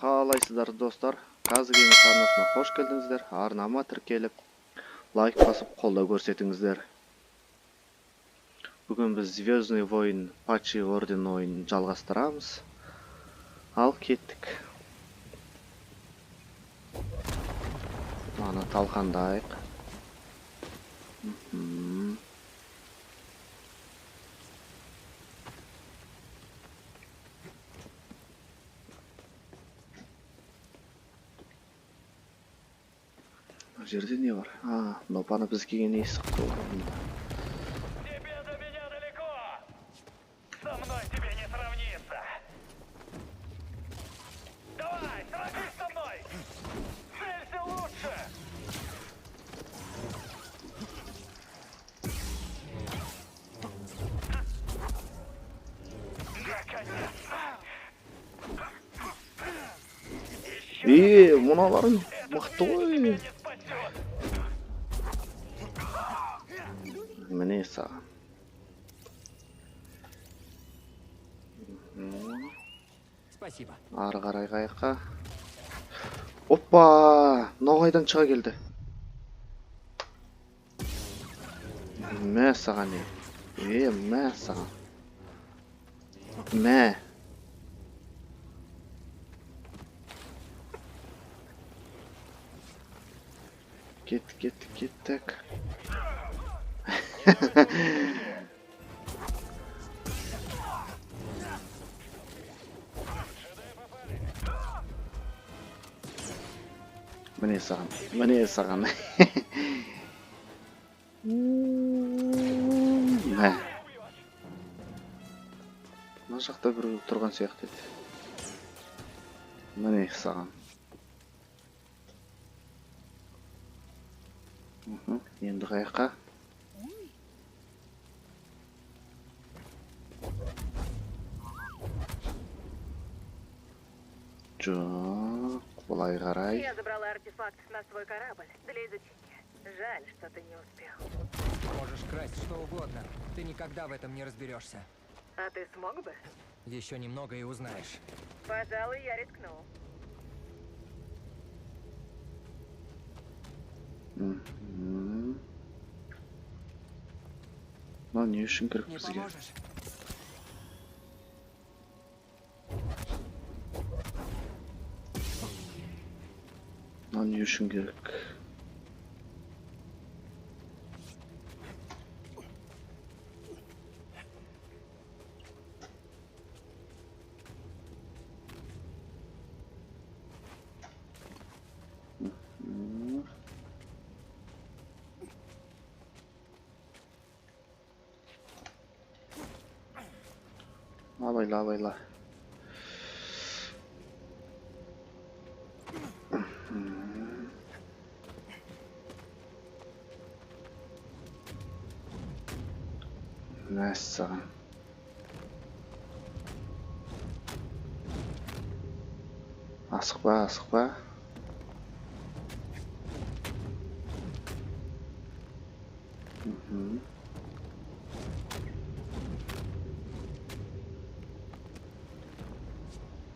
Қалайсыздар достар? Қазы Геймерс арнасына қош келдіңіздер. Арнама тіркеліп, лайк басып, қолдау көрсетіңіздер. Бүгін біз Звездный войн Падший орден ойынын жалғастырамыз. Ал кеттік. Аны талқандайық. Жерде не бар? Нопаны біз келген есік қолында. Тебе до меня далеко. Со мной тебе не сравнится. Давай, сразись со мной. Целься лучше. Наконец. Мыналарың мықты ғой. Міне саған. Спасибо. Ары қарай қайыққа. Оппа! Ноғайдан шыға келді. Мә саған не? Мә саған. Мә. Кеттік. Міне саған. Мә. Мына жақта бір тұрған сияқты еді. Міне саған. Енді қайыққа. Жоқ, былай қарай. Я забрала артефакт на свой корабль для изучения. Жаль, что ты не успел. Можешь красть что угодно. Ты никогда в этом не разберешься. А ты смог бы? Еще немного и узнаешь. Пожалуй, я рискну. Не үшін керек Не бізге? поможешь? Не үшін керек? Абайла. Мәссаған. Асықпа.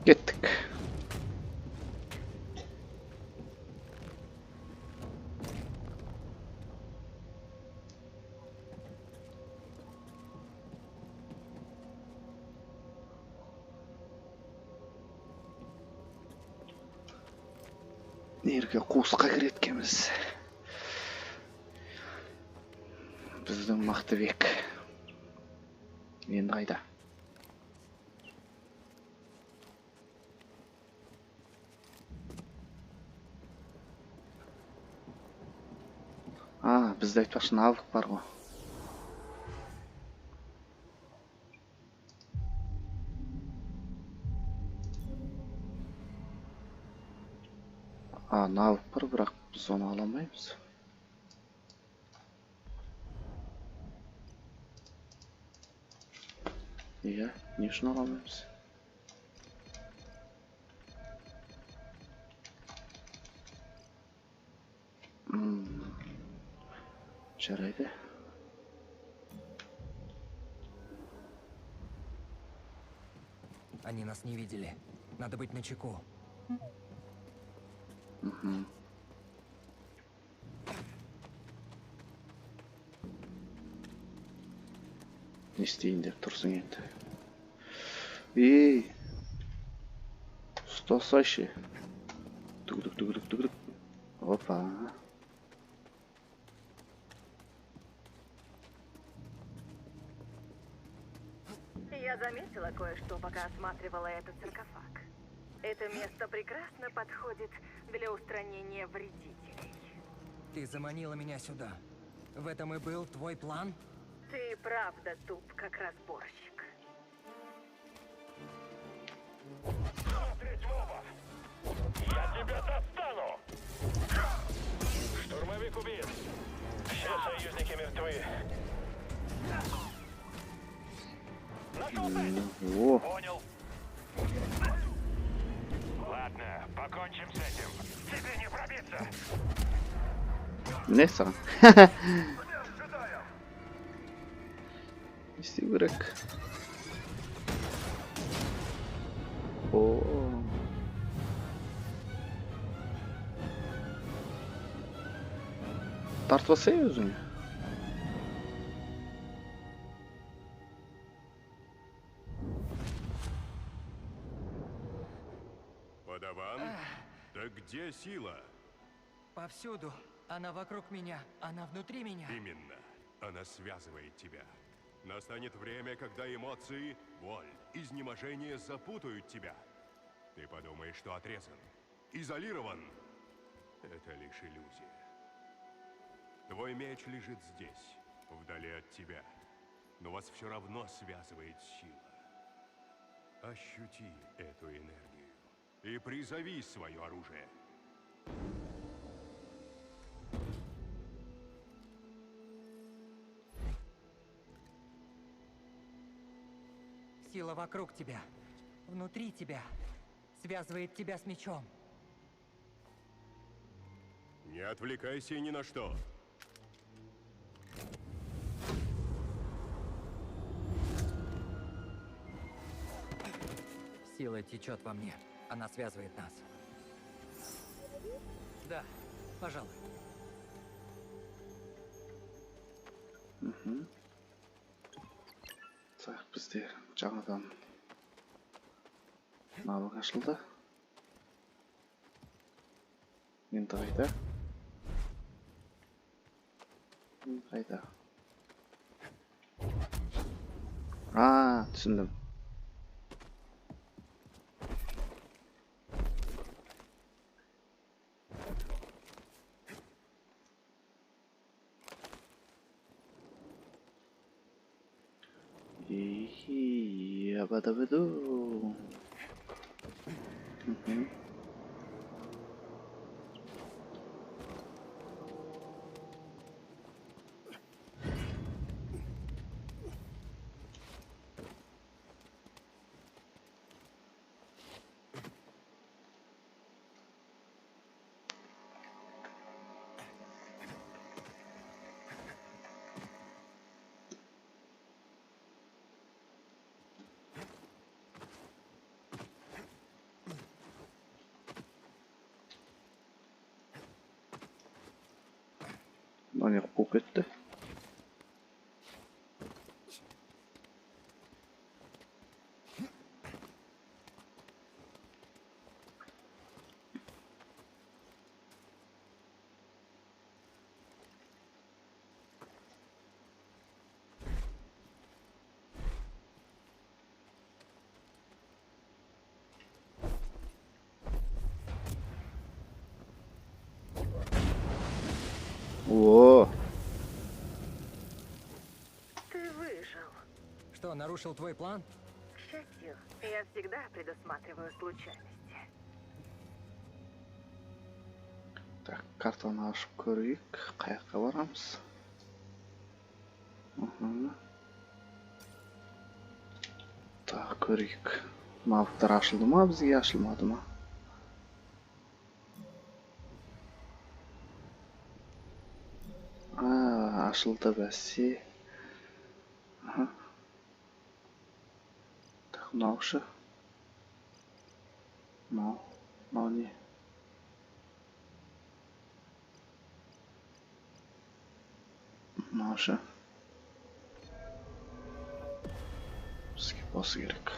Кеттік. Нерге қуысқа кіреткеміз. Біздің Мақтыбек. Енді қайда? Бізді айтпақшы навык бар ғой. Навык бар, бірақ біз оны ала алмаймыз. Иә, не үшін ала алмаймыз? Жарайды. Они нас не видели. Надо быть начеку. Мгм. Не істейін деп тұрсың енді. Ей, ұстасайшы. Түгідік. Опа. Я заметила кое-что, пока осматривала этот саркофаг. Это место прекрасно подходит для устранения вредителей. Ты заманила меня сюда. В этом и был твой план? Ты правда туп, как разборщик. Смотреть в оба! Я тебя достану! Штурмовик убит. Все союзники мертвы. Нашел цель! О, Понял. Ладно, покончим с этим. Тебе не пробиться. не саған? Не істеу керек? О. Тартып алсай өзіңе. Подаван? Да где сила? Повсюду. Она вокруг меня. Она внутри меня. Именно. Она связывает тебя. Настанет время, когда эмоции, боль, изнеможение запутают тебя. Ты подумаешь, что отрезан, изолирован. Это лишь иллюзия. Твой меч лежит здесь, вдали от тебя. Но вас все равно связывает сила. Ощути эту энергию и призови свое оружие. Сила вокруг тебя. Внутри тебя. Связывает тебя с мечом. Не отвлекайся ни на что. Сила течет во мне. Она связывает нас. Да, пожалуй. Так, бізде жаңадан навык ашылды. Енді қайда? Қайда? Түсіндім. Ябадабаду. Мына не қуып кетті? О, Ты выжил. Что, нарушил твой план? К счастью, я всегда предусматриваю случайности. так, картаны ашып көрейік. Қаяққа барамыз? Так, көрейік. Навыктар ашылды ма, бізге ашылмады ма? Ашылды бәсе. Так, мынаушы. Мынау. мынау не? Мынау ше. Бізге осы керек.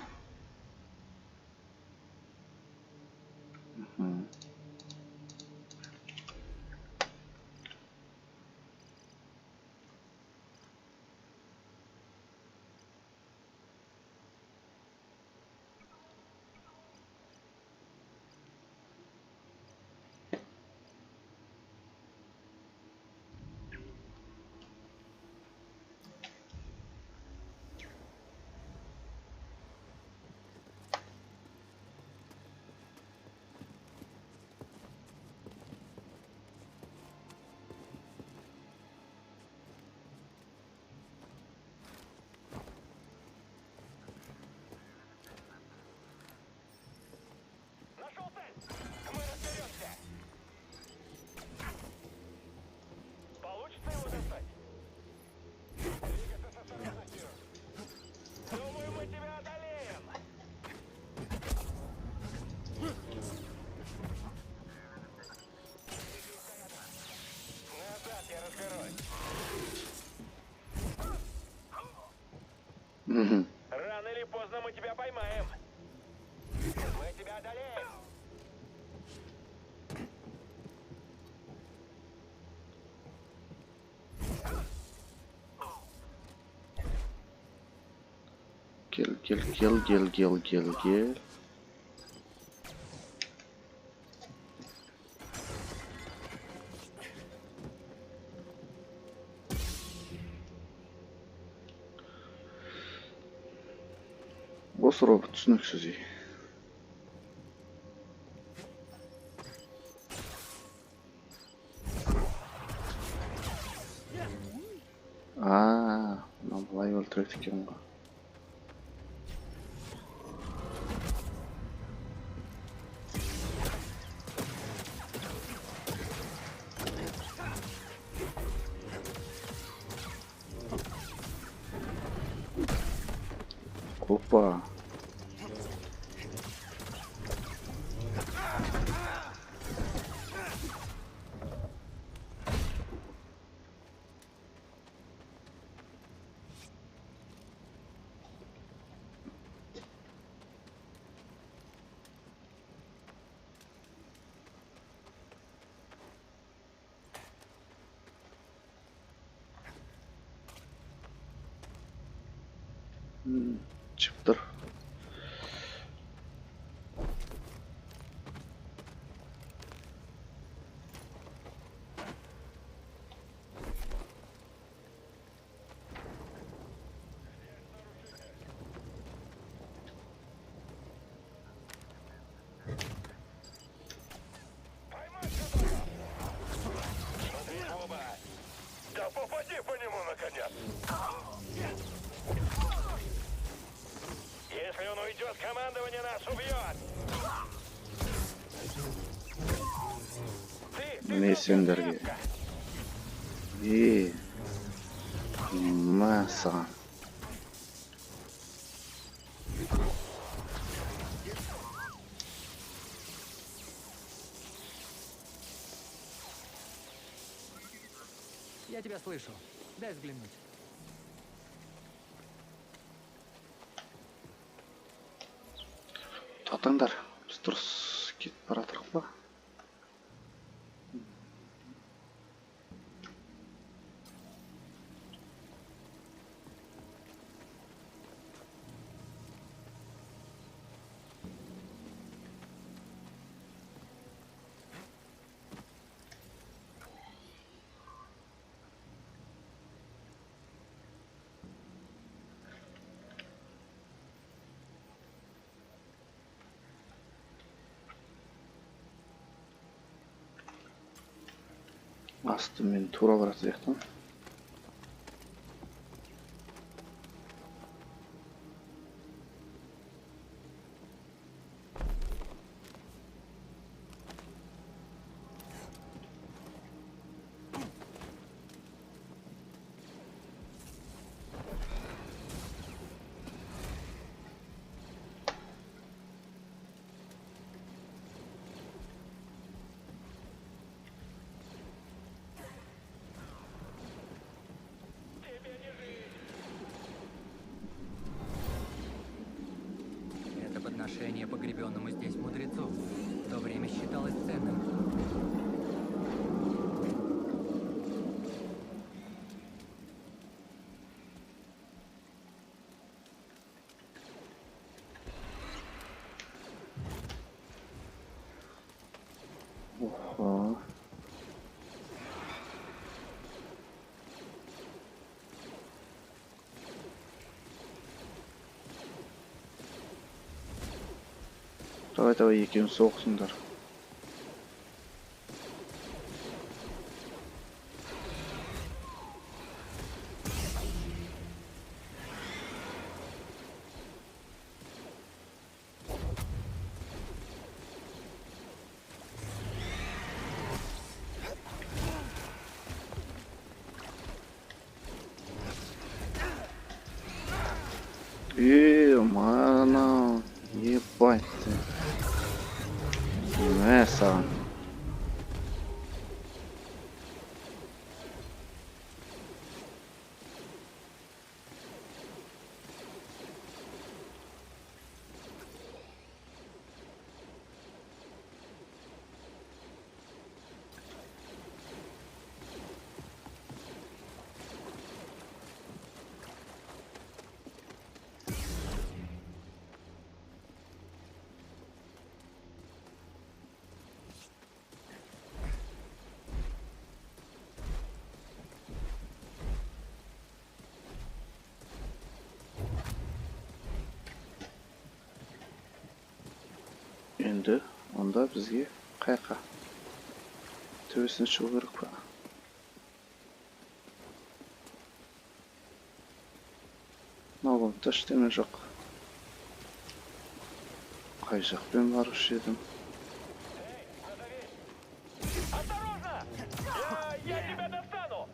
Нашел цель! Мы разберемся! Получится его достать? Двигаться с осторожностью! Думаю, мы тебя одолеем! Назад я разберусь! Рано или поздно мы тебя поймаем! Мы тебя одолеем! Gel. Осы робот түсініксіз ей. Мынау былай өлтіреді екен ғой. Опа. Çık тұр. Да попади по нему, наконец! Если он уйдет, командование нас убьет! Міне сендерге. Мә саған. Я тебя слышу. Дай взглянуть. Тоқтаңдар. Біз дұрыс кетіп бара жатырмық па? Астымен тура баратын сияқтымын. оказалось ценным. Oho. Давай екеуін соқсыңдар. Мана, ебать ты. Меса. Енді онда бізге қайқа төбесіне шығу керек па? Мағлұматта ештеңе жоқ. Қай жақпен барушы едім? Осторожно! Я тебя достану!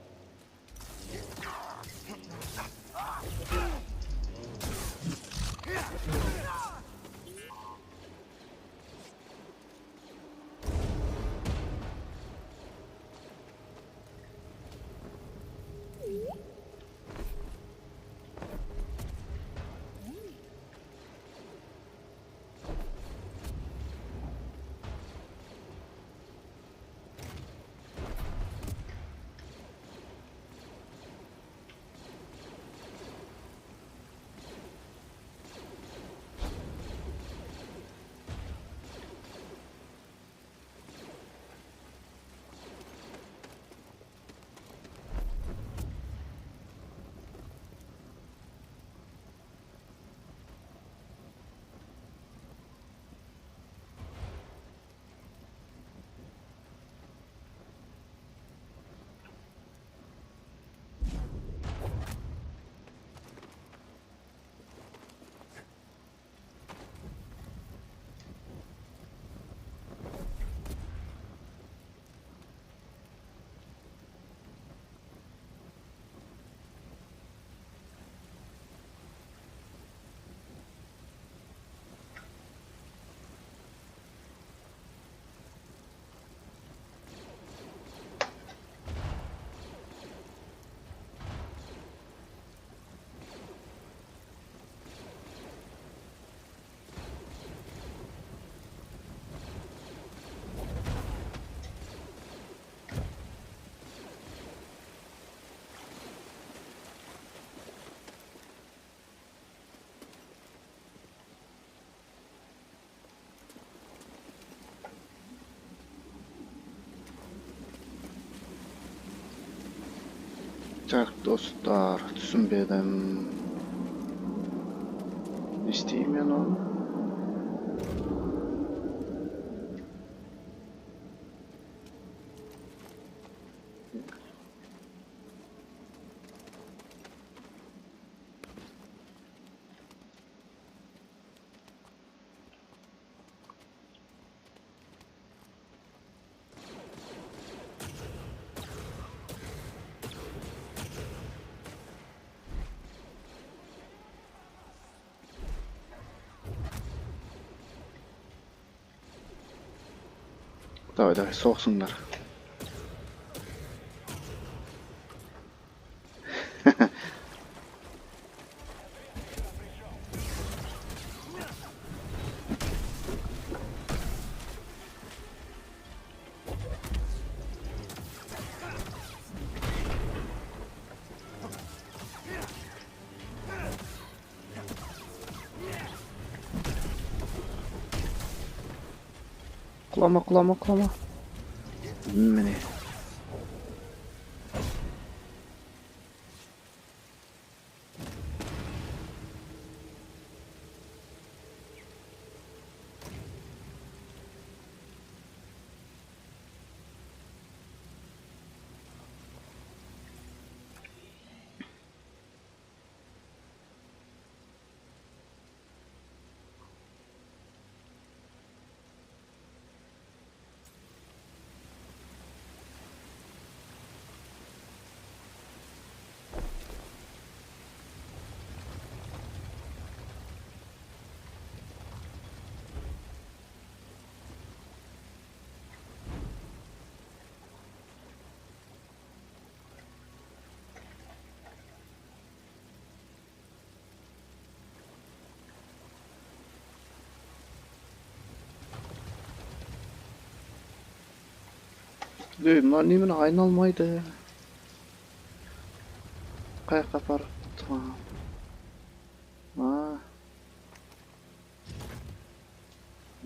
Так, достар, түсінбедім. Не істеймін мен оны? Давай, соқсыңдар. Құлама. Міне. Мына немен айналмайды. Қаяққа апарып тұрған.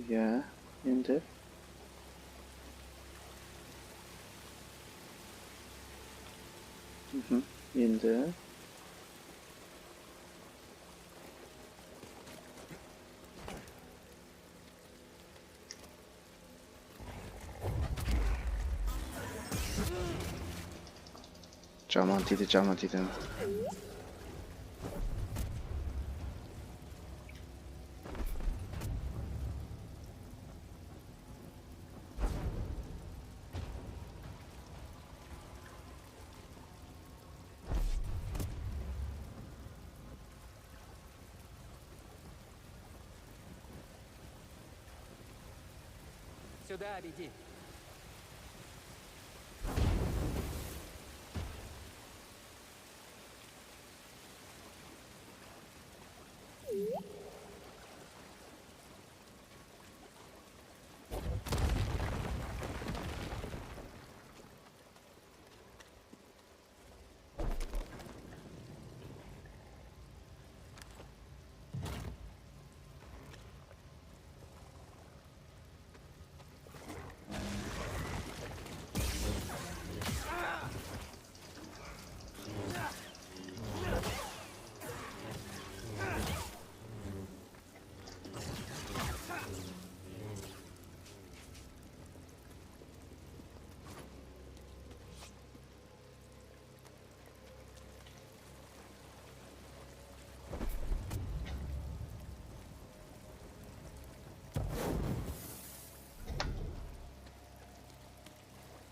Иә, енді. Енді. Жаман тиді. Сюда, веди.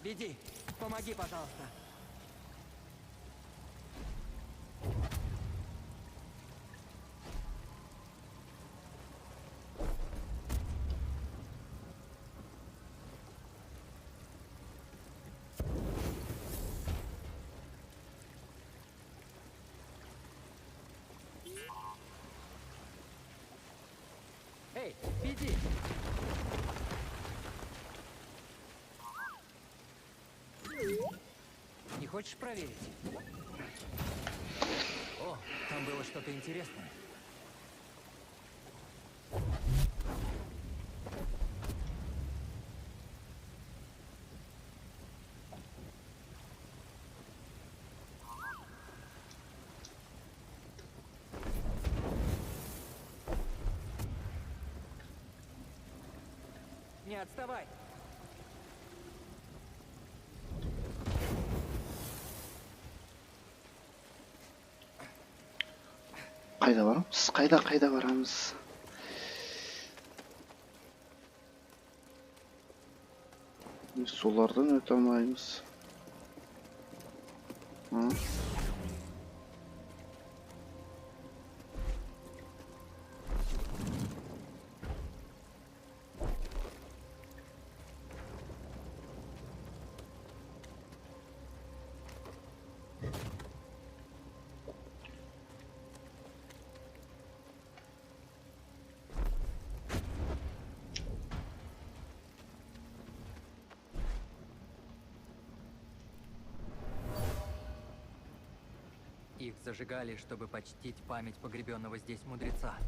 Веди, помоги, пожалуйста. Эй, веди! Не хочешь проверить? О, там было что-то интересное. Не отставай! Қайда барамыз? Қайда барамыз? Солардан өте алмаймыз. Их зажигали, чтобы почтить память погребенного здесь мудреца.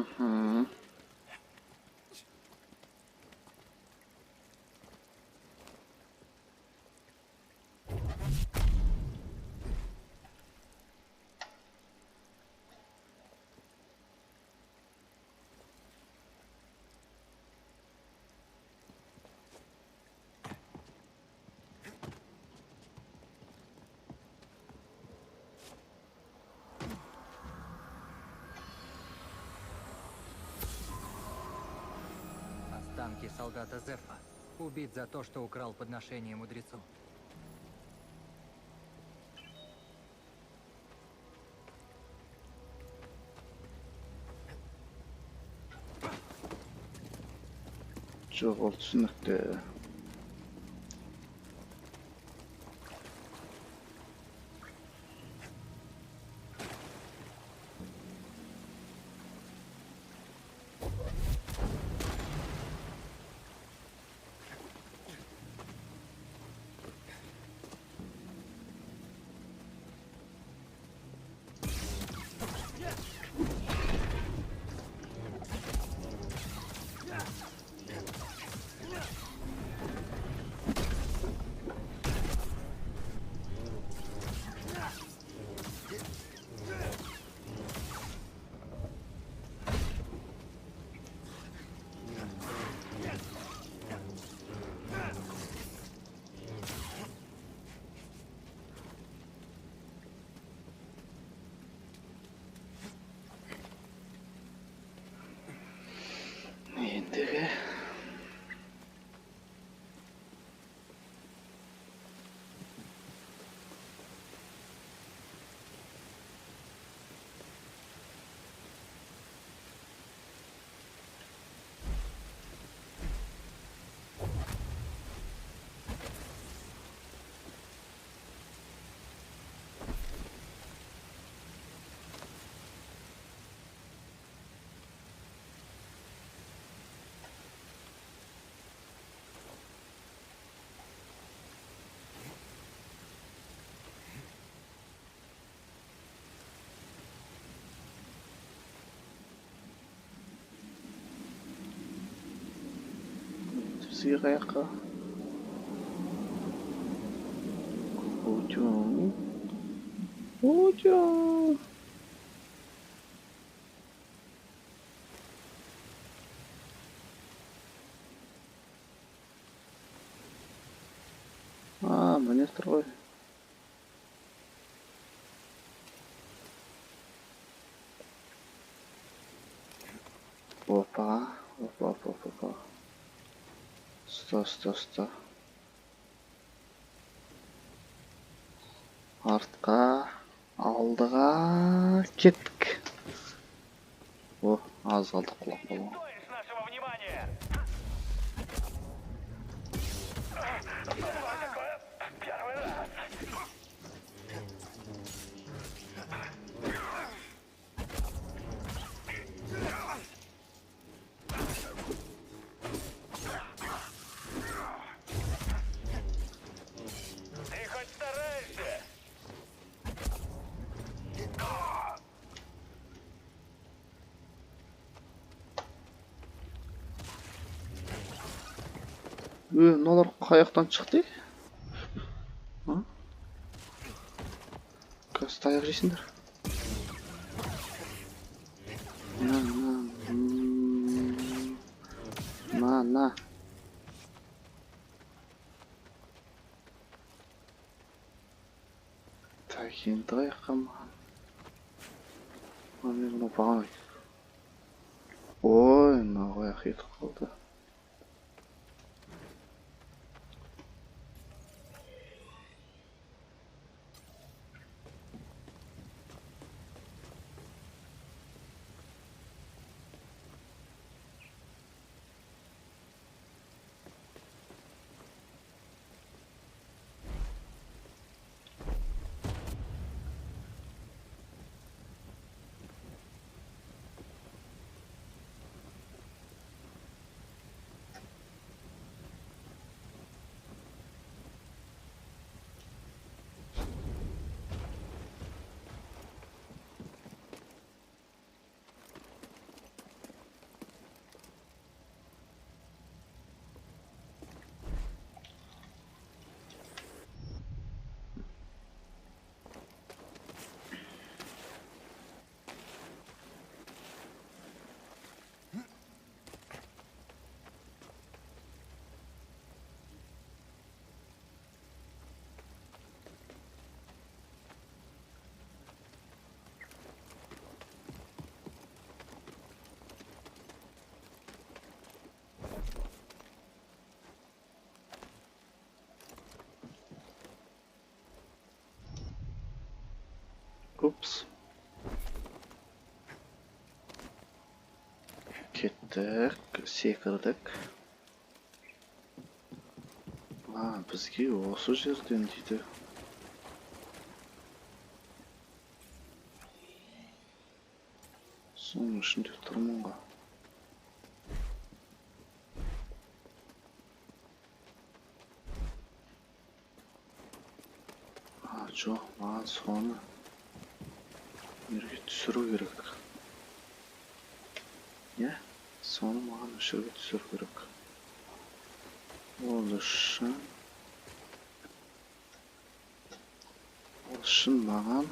Мгм. Останки солдата Зефа. Убит за то, что украл подношение мудрецу. Жоқ, ол түсінікті. Ендігі. Бізге қаяққа? Учу. Учу. Міне тұр ғой. Опа. Опа. Сто. Артқа, алдыға кеттік. О, аз қалдық құлап болу. Стоишь нашего внимания! Первый раз! Ты хоть стараешься? Мыналар қаяқтан шықты? Қазір таяқ жейсіңдер. На. Так, енді қаяққа маған. Мен мына бағана. Ой, мына қаяқ етіп қалды. Ups. Kettik, sekirdik. Bizga o'sha yerdan deydi. So'ng shunday turmonga. Jo'q, men soni yerga tushirib kerak. Ya, soni men o'sha yerga tushirib kerak. Olishim mаған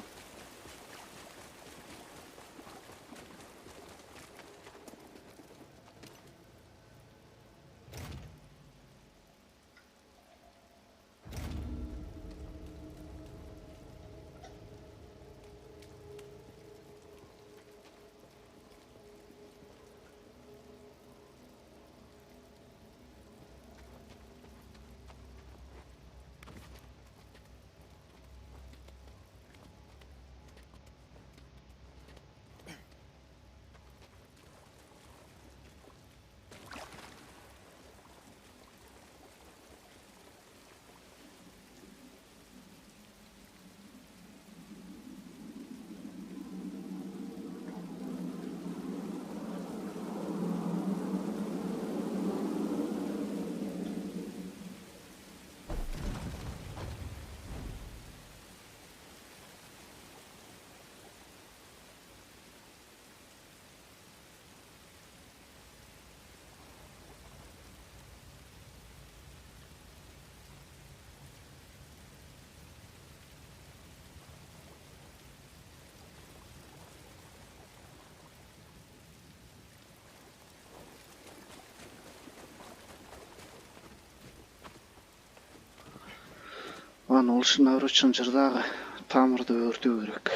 Lan oluşun avroçun jırdağı tamırda örtüp kerak.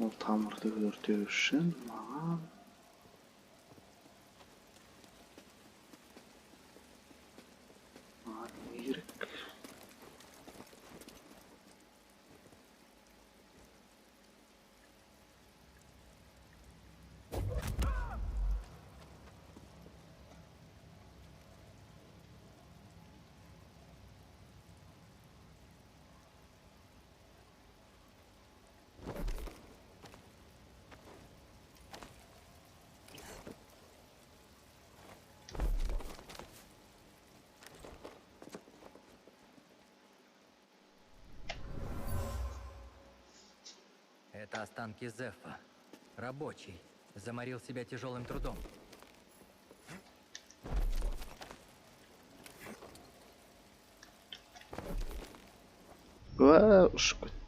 Ol tamırda örtüp üçün mаған ne керек? Это останки Зефа. Рабочий. Заморил себя тяжелым трудом. Va ushib ketdi.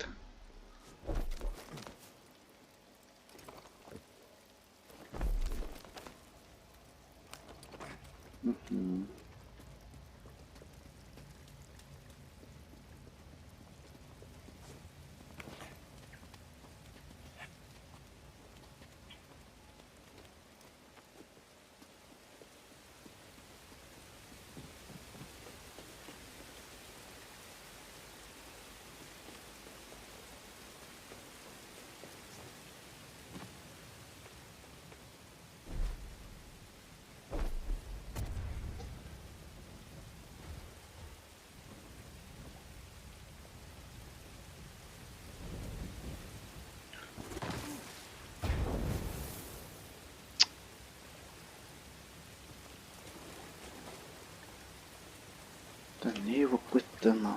Da ne bo'lib ketdi mana?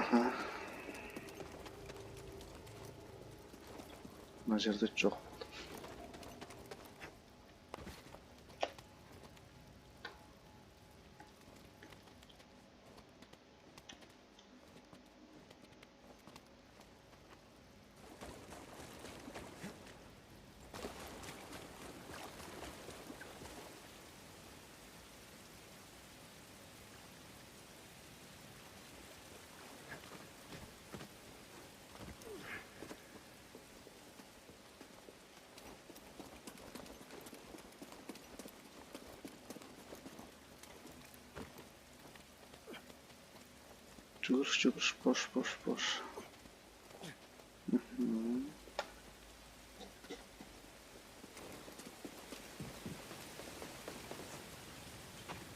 Aha. Mana yerda yo'q. Жүгіріш, бош.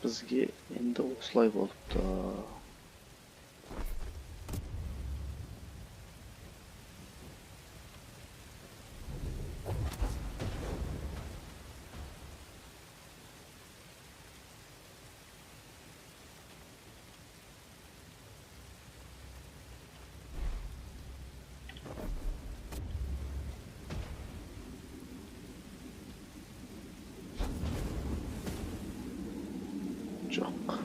Бізге енді осылай болыпты. Жоқ.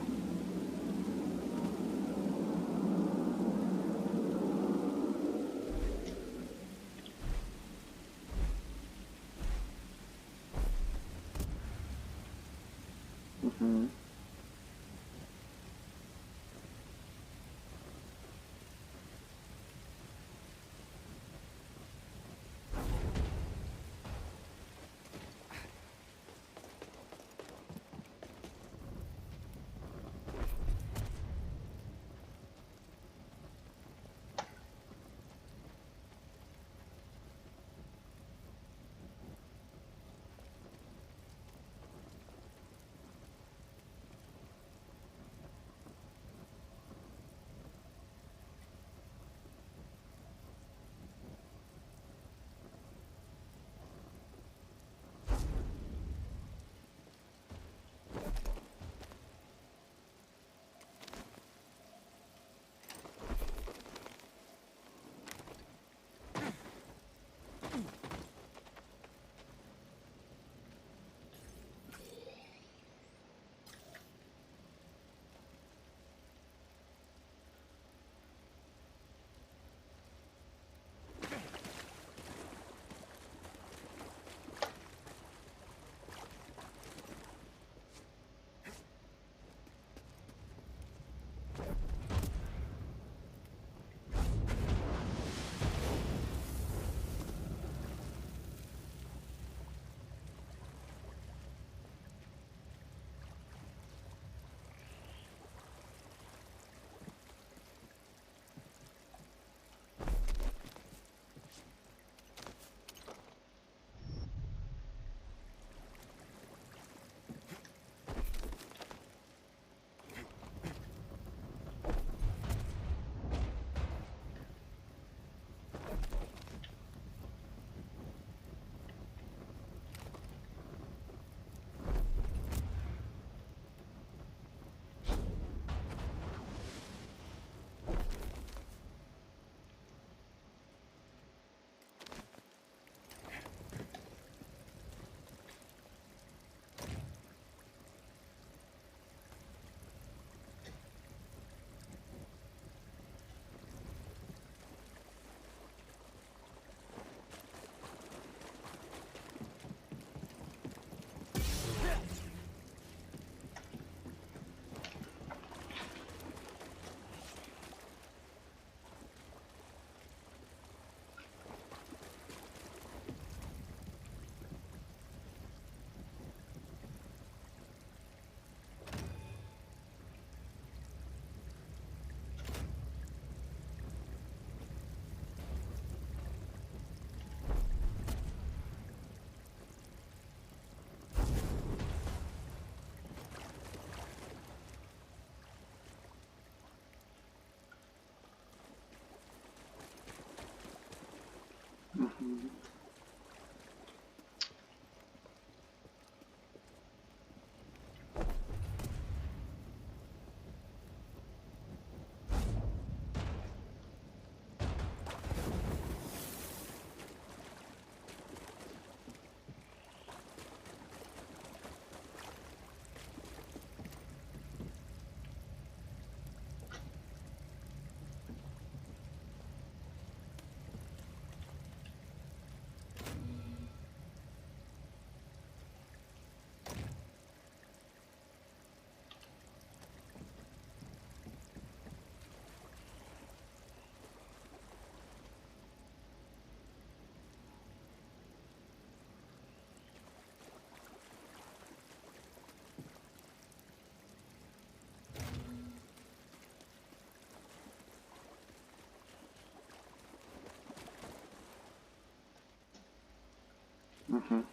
Мгм.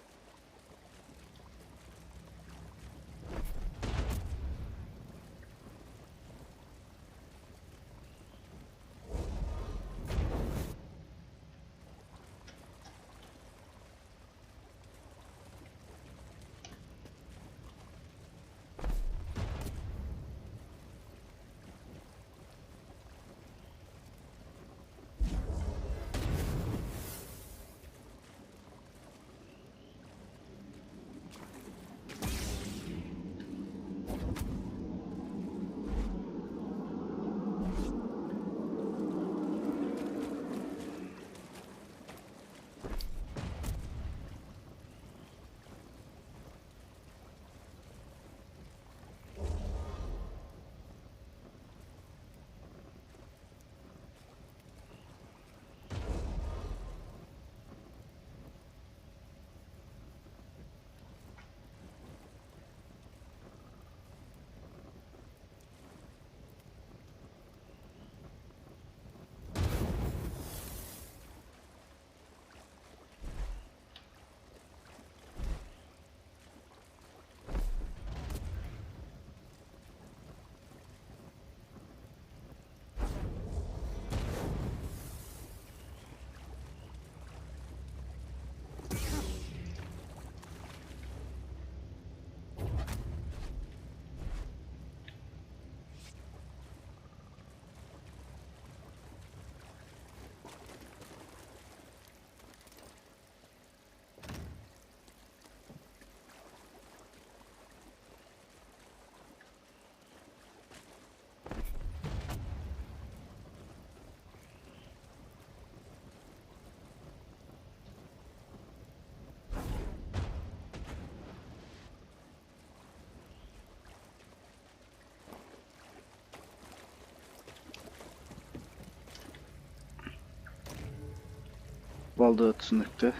Болды, түсінікті.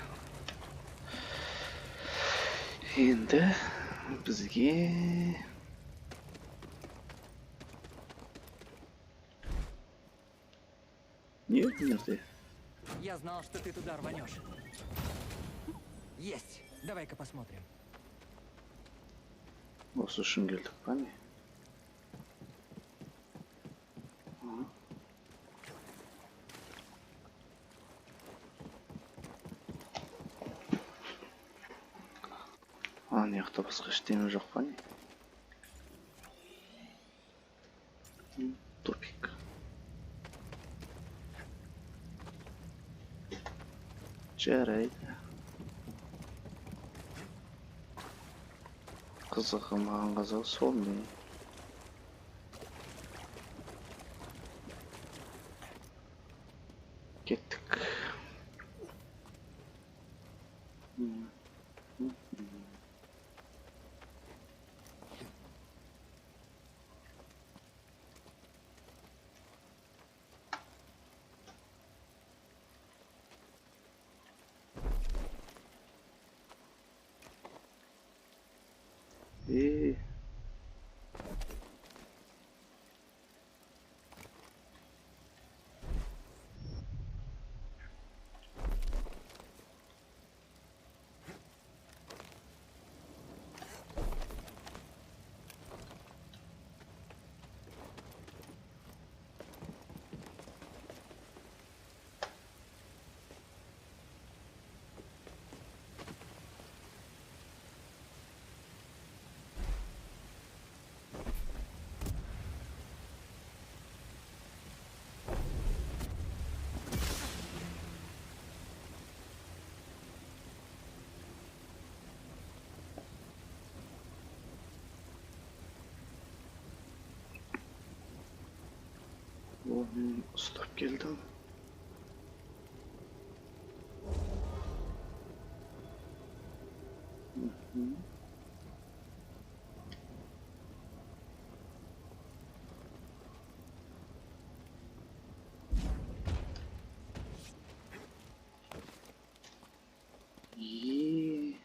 Енді бізге не нәрсе? Я знал, что ты туда рванешь. Есть. Давай-ка посмотрим. Осы үшін келдік па не? Ана жақта басқа ештеңе жоқ па не? Тупик. Жарайды. Қызығы, маған қызығы сол не? Кеттік. И ұстап келдім. И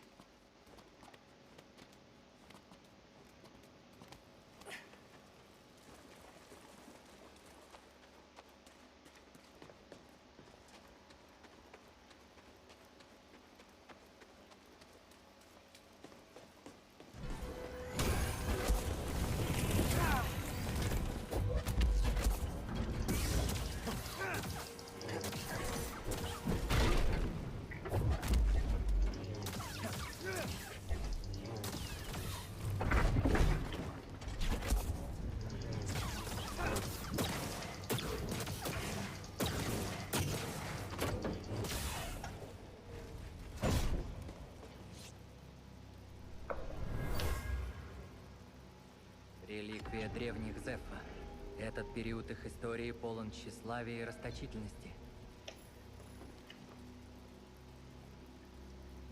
царствия древних Зефа. Этот период их истории полон тщеславия и расточительности.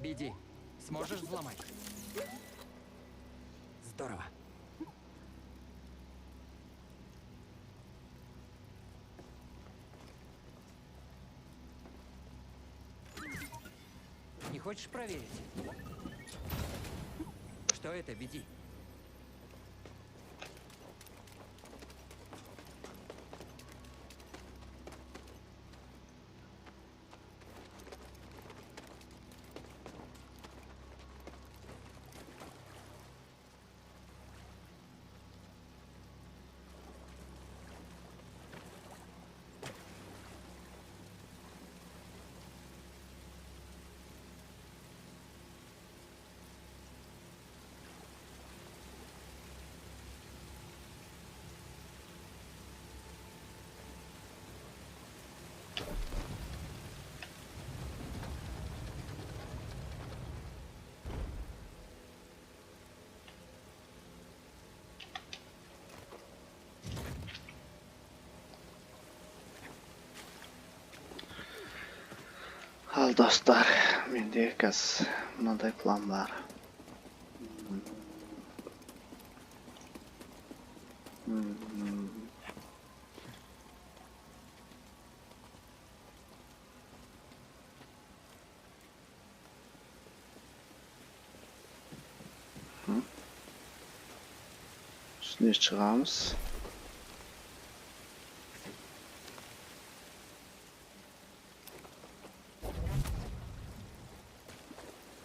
Биди, сможешь взломать? Здорово. Не хочешь проверить? Что это, Биди? Al dostlar, mende қазір мынандай план бар. Үстіне шығамыз.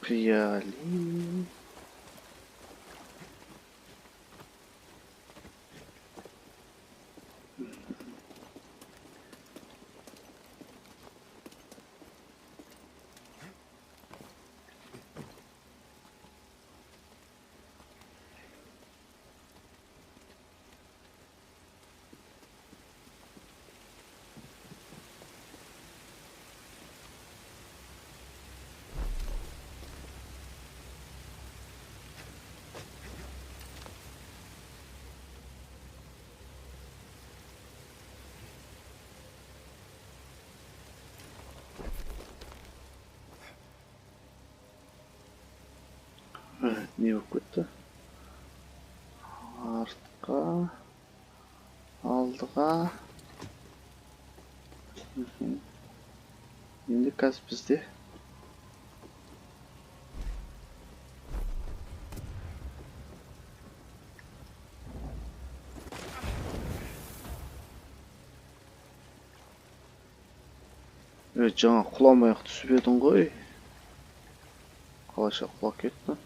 Қияли. Не болып кетті? Артқа, алдыға. Енді қазір бізде жаңа құламай-ақ түсіп едің ғой. Қалайша құлап кетті?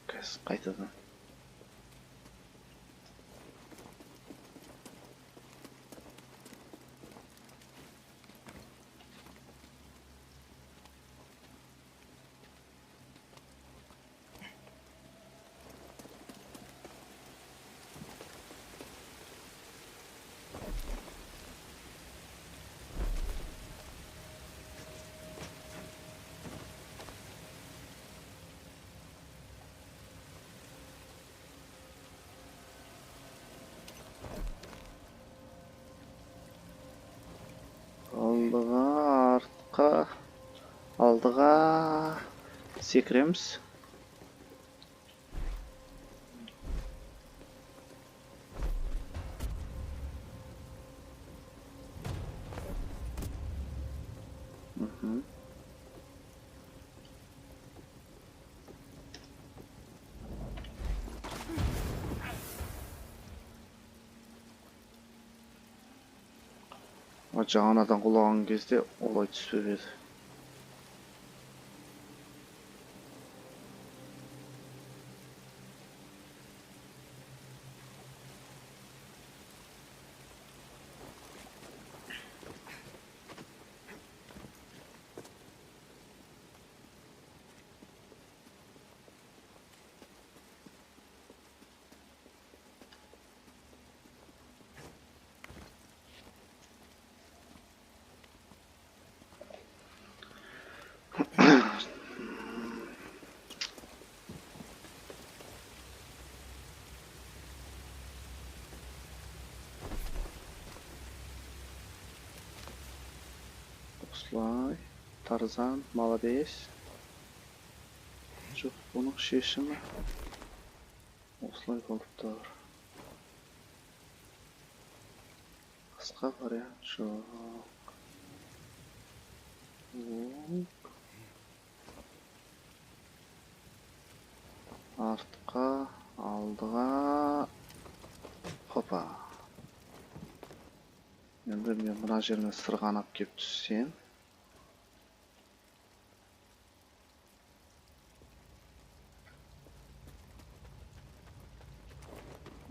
Қазір қайтадан. Алдыға, артқа, алдыға секіреміз. Жаңадан құлаған кезде олай түспеп еді. Осылай. Тарзан, молодец. Жоқ, бұның шешімі. Осылай болып тұр. Қысқа вариант жоқ. Артқа, алдыға. Хопа. Енді мен мына жеріне сырғанап кеп түссем.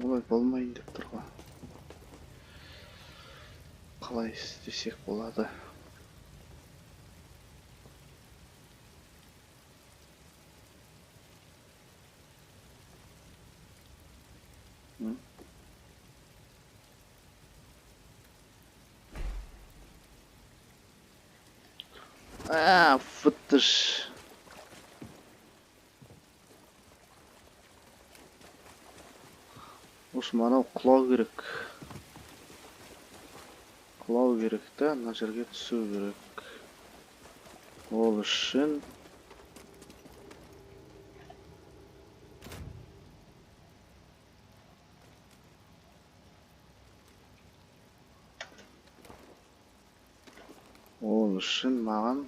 Олай болмайын деп тұр ғой. Қалай істесек болады? Фыттыш. Осы мынау құлау керек. Құлау керек та, ана жерге түсу керек. Ол үшін маған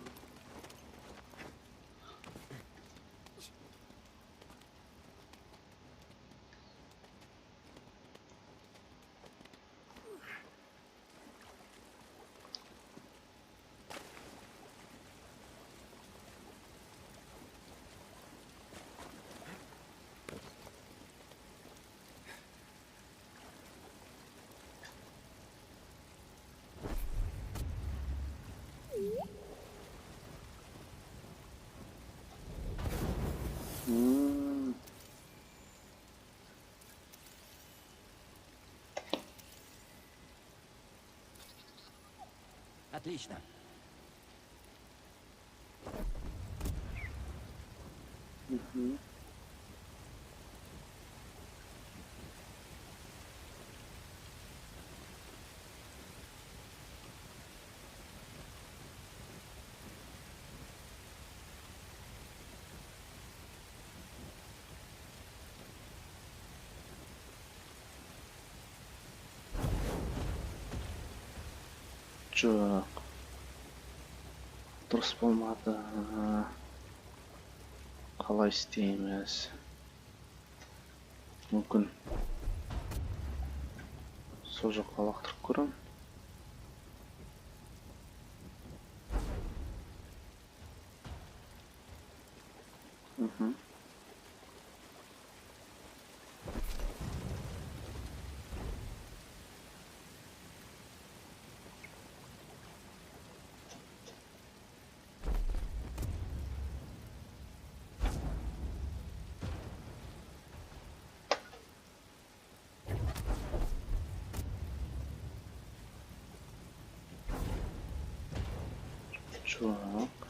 Отлично. Жоқ. Дұрыс болмады. Қалай істейміз? Мүмкін сол жаққа лақтырып көрем. Жоқ.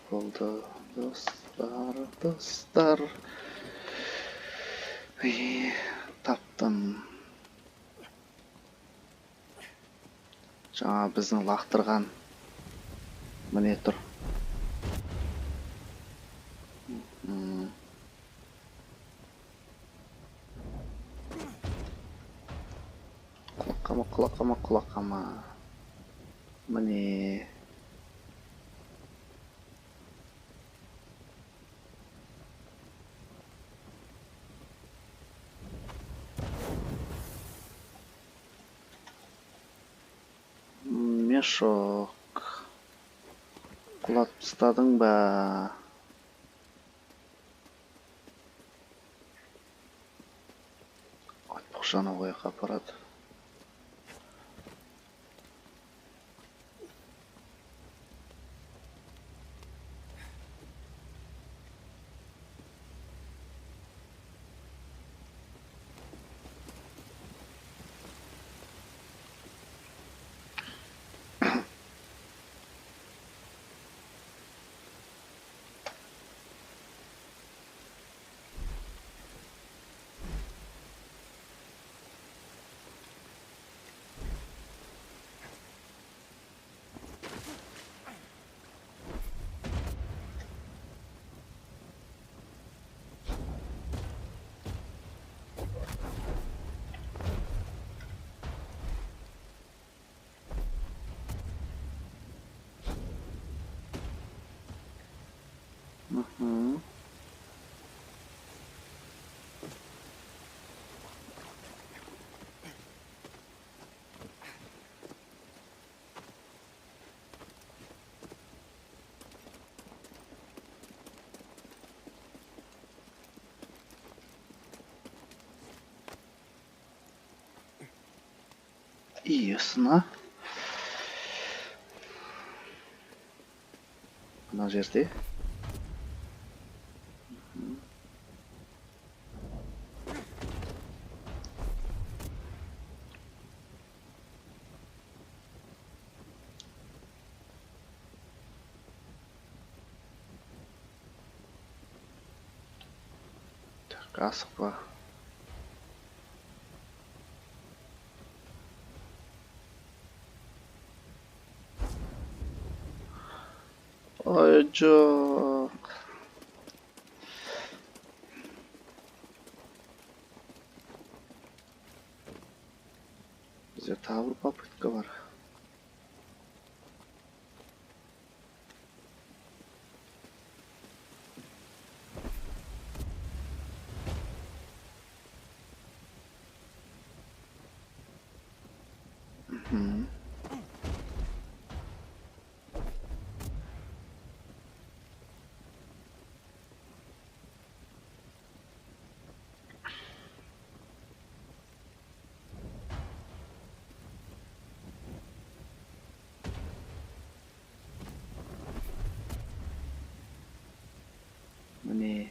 Болды. Достар. Таптым. Жаңа біздің лақтырған міне тұр. Құлаққама. Міне. Мешок. Құлатып тастадың ба? Айтпақшы ана қояққа апарады. Мгм. Ясно. Мына жерде. Так, асықпа. Ой, жоқ. Бізде тағы бір попытка бар. Мгм. Міне.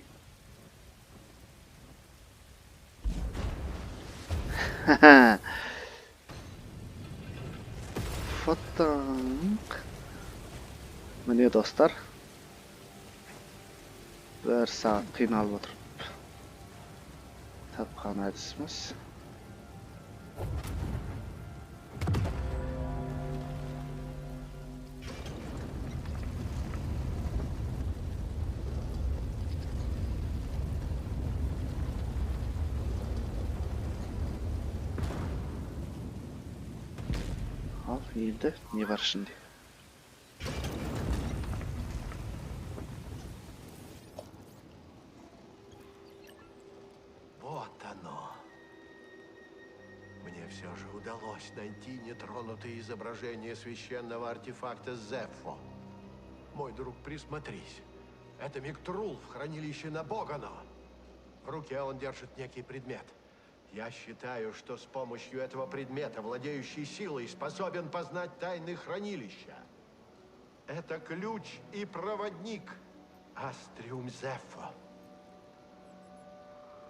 Ха-ха. Фотонг. Міне достар. Бір сағат қиналып отырып тапқан әдісіміз. Ал, енді не бар ішінде? Вот оно. Мне все же удалось найти нетронутые изображения священного артефакта Зеффо. Мой друг, присмотрись. Это Миктрул в хранилище Набогано. В руке он держит некий предмет. Я считаю, что с помощью этого предмета, владеющий силой, способен познать тайны хранилища. Это ключ и проводник Астриум Зеффо.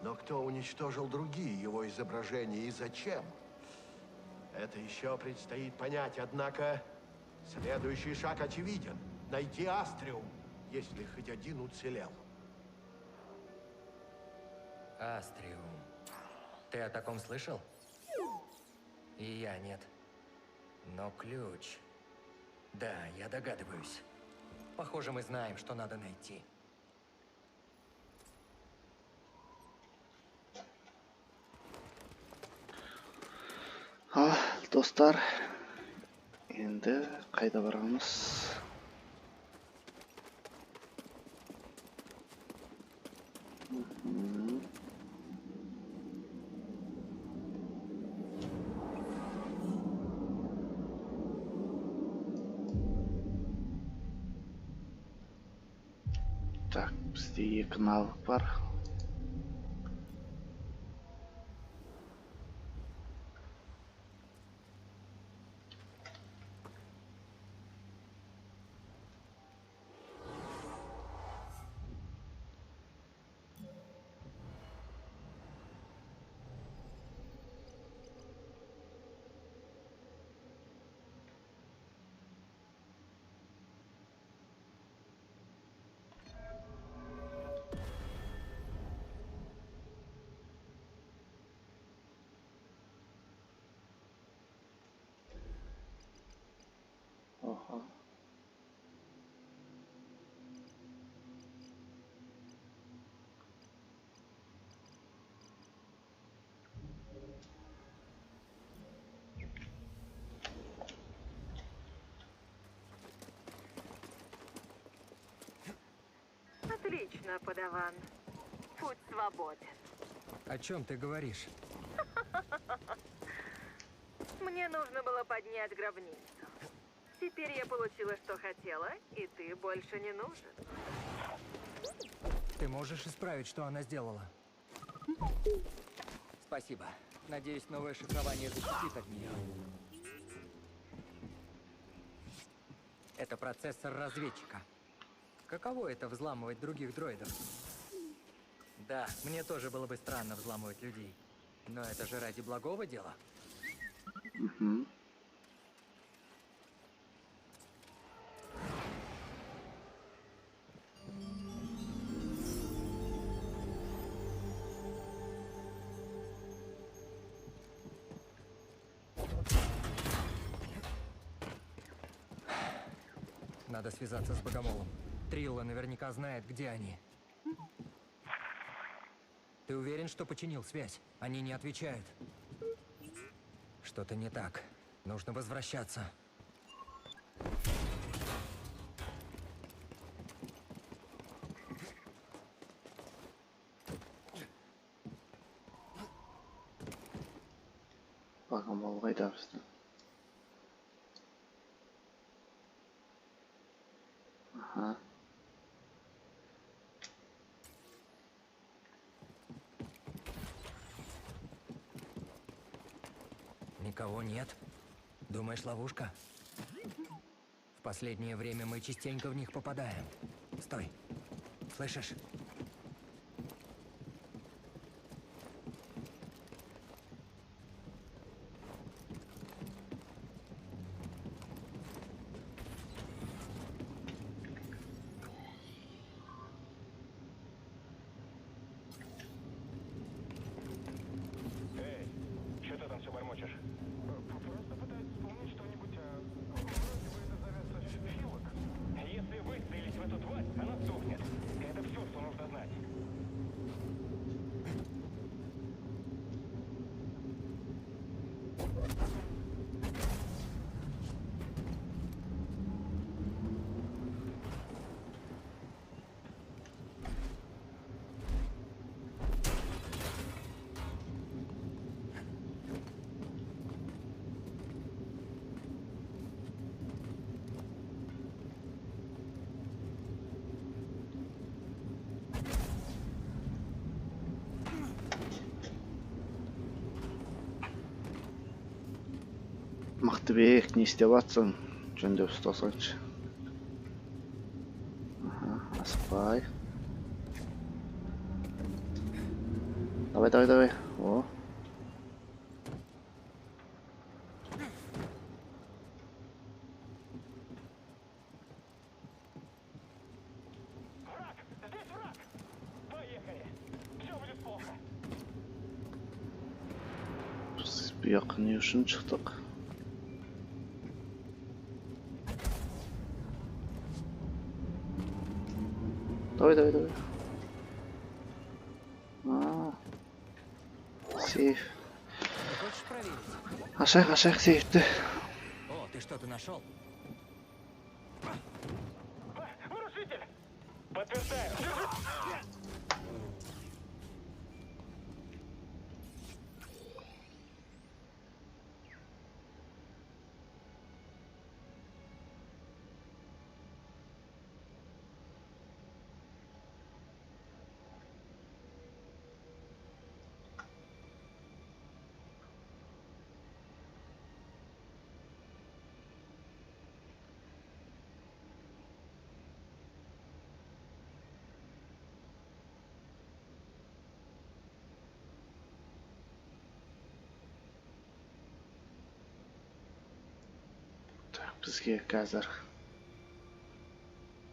Но кто уничтожил другие его изображения и зачем? Это еще предстоит понять, однако следующий шаг очевиден. Найти Астриум, если хоть один уцелел. Астриум. Ты о таком слышал? И я нет. Но ключ... Да, я догадываюсь. Похоже, мы знаем, что надо найти. Достар, Endi qayda boramiz? Так, bizda 2 навык бар. Oha. Отлично, подаван. Путь свободен. О чем ты говоришь? Мне нужно было поднять гробницу. Теперь я получила, что хотела, и ты больше не нужен. Ты можешь исправить, что она сделала? Спасибо. Надеюсь, новое шифрование защитит от нее. Это процессор разведчика. Каково это взламывать других дроидов? Да, мне тоже было бы странно взламывать людей. Но это же ради благого дела. Надо связаться с Богомолом. Трилла наверняка знает, где они. Ты уверен, что починил связь? Они не отвечают. Что-то не так. Нужно возвращаться. Bogomol qayda bizda? Aha. Никого нет. Думаешь, ловушка? В последнее время мы частенько в них попадаем. Стой. Слышишь? Эй, что ты там все бормочешь? Просто пытаюсь вспомнить что-нибудь, вроде бы это зовется филок. Если выстрелить в эту тварь, она сдохнет. Это все, что нужно знать. Мақтыбек, не істеп жатсың? Жөндеп ұстасаңшы. Асықпай. Давай. О. Враг! Здесь враг! Поехали! Все будет плохо! Biz bu yoqqa ne uchun chiqdik? Давай. Сейф. Ты хочешь проверить? Ашайық, сейфті. О, ты Ты что-то нашел? Нарушитель! Подтверждаю. Bizga қазір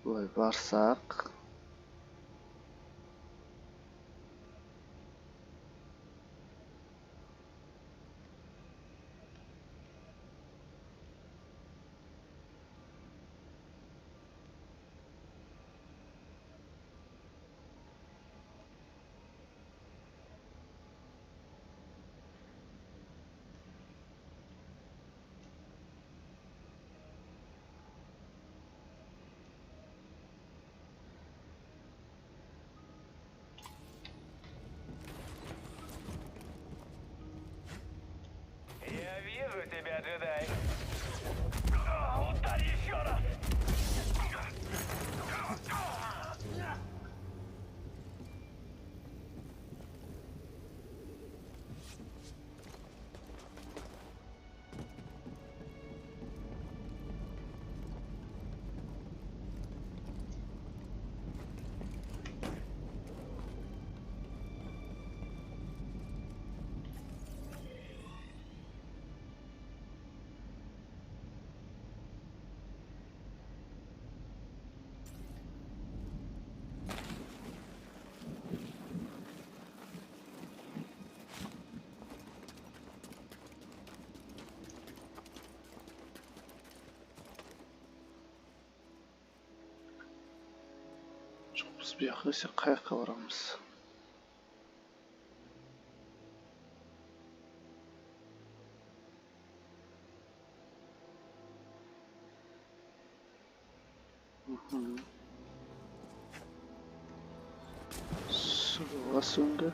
былай барсақ, Я вижу тебя, джедай. Ударь еще раз! biz bu yoqqa esa qayoqqa boramiz? Suva so'nggi.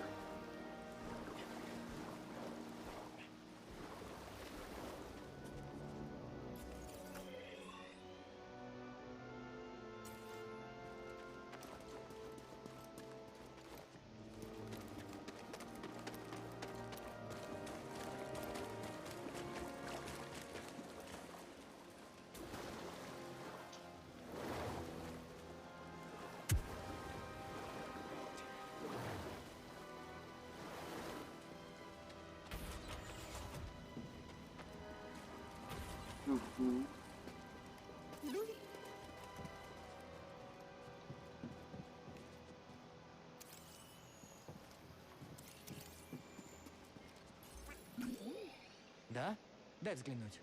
Да? Дай взглянуть.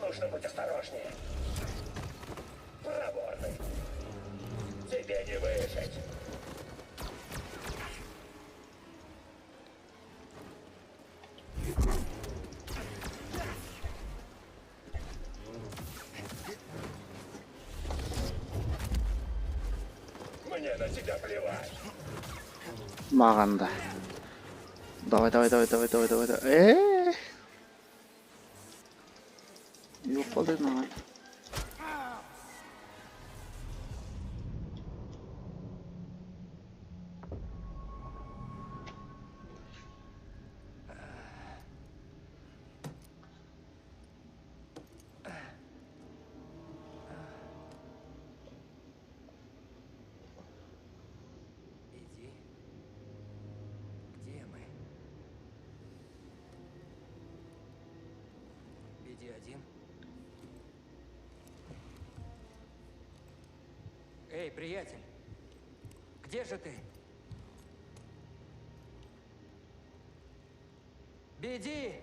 Нужно быть осторожнее. Проворный. Тебе не выжить. Мне на тебя плевать. Mağanda. Давай. Yo'q qoldi mаған. Иди. Где мы? BD-1. Эй, приятель! Где же ты? Беги!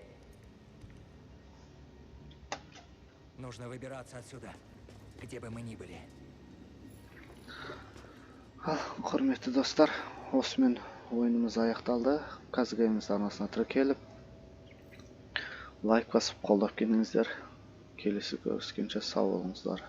Нужно выбираться отсюда, где бы мы ни были. Құрметті достар, осымен ойынымыз аяқталды. Kaz Games арнасына тіркеліп, лайк басып қолдап келдіңіздер. Келесі көріскенше сау болыңыздар.